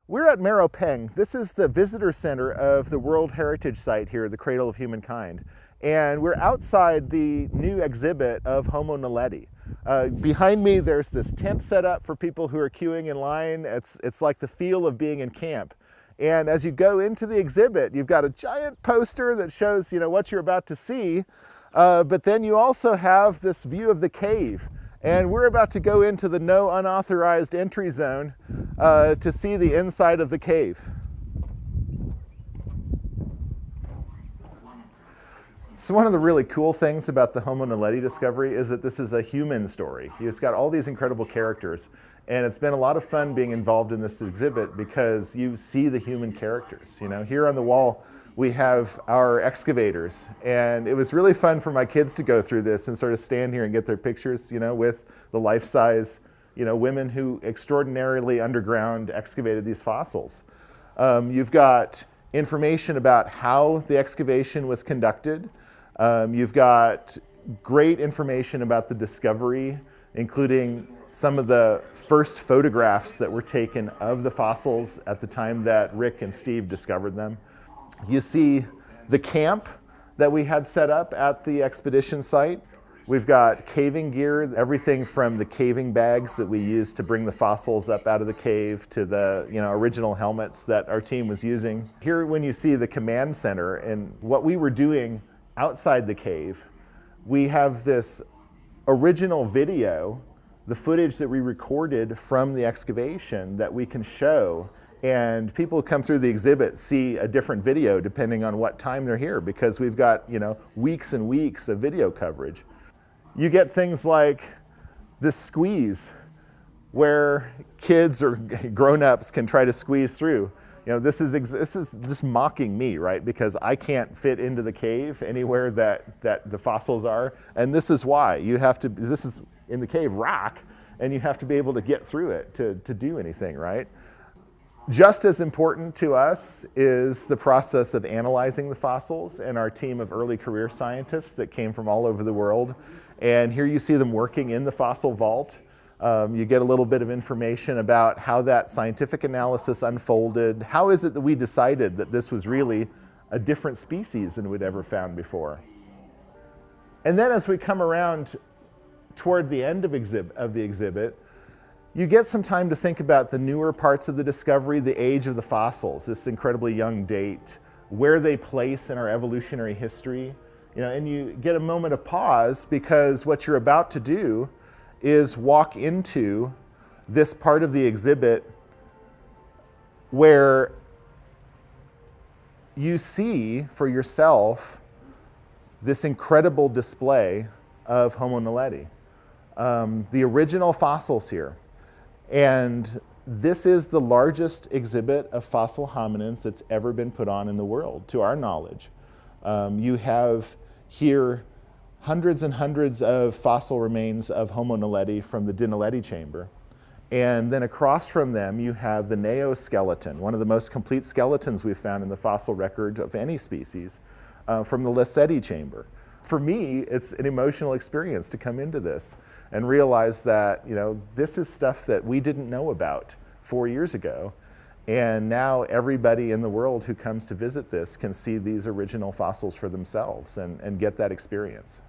We're at Maropeng. This is the visitor center of the World Heritage Site here, the Cradle of Humankind. And we're outside the new exhibit of Homo naledi. Behind me, there's this tent set up for people who are queuing in line. It's like the feel of being in camp. And as you go into the exhibit, you've got a giant poster that shows, what you're about to see. But then you also have this view of the cave. And we're about to go into the no unauthorized entry zone to see the inside of the cave. So one of the really cool things about the Homo naledi discovery is that this is a human story. It's got all these incredible characters, and it's been a lot of fun being involved in this exhibit because you see the human characters. Here on the wall we have our excavators, and it was really fun for my kids to go through this and sort of stand here and get their pictures, with the life-size, women who extraordinarily underground excavated these fossils. You've got information about how the excavation was conducted. You've got great information about the discovery, including some of the first photographs that were taken of the fossils at the time that Rick and Steve discovered them. You see the camp that we had set up at the expedition site. We've got caving gear, everything from the caving bags that we used to bring the fossils up out of the cave to the original helmets that our team was using. Here when you see the command center and what we were doing outside the cave, we have this original video, the footage that we recorded from the excavation that we can show. And people who come through the exhibit see a different video depending on what time they're here, because we've got weeks and weeks of video coverage. You get things like this squeeze where kids or grown-ups can try to squeeze through. This is just mocking me, right? Because I can't fit into the cave anywhere that the fossils are. And this is why. This is in the cave rock, and you have to be able to get through it to do anything, right? Just as important to us is the process of analyzing the fossils and our team of early career scientists that came from all over the world. And here you see them working in the fossil vault. You get a little bit of information about how that scientific analysis unfolded. How is it that we decided that this was really a different species than we'd ever found before? And then as we come around toward the end of the exhibit, you get some time to think about the newer parts of the discovery, the age of the fossils, this incredibly young date, where they place in our evolutionary history, and you get a moment of pause because what you're about to do is walk into this part of the exhibit where you see for yourself this incredible display of Homo naledi, the original fossils here. And this is the largest exhibit of fossil hominids that's ever been put on in the world, to our knowledge. You have here hundreds and hundreds of fossil remains of Homo naledi from the naledi chamber. And then across from them, you have the neoskeleton, one of the most complete skeletons we've found in the fossil record of any species, from the naledi chamber. For me, it's an emotional experience to come into this and realize that, this is stuff that we didn't know about 4 years ago. And now everybody in the world who comes to visit this can see these original fossils for themselves and get that experience.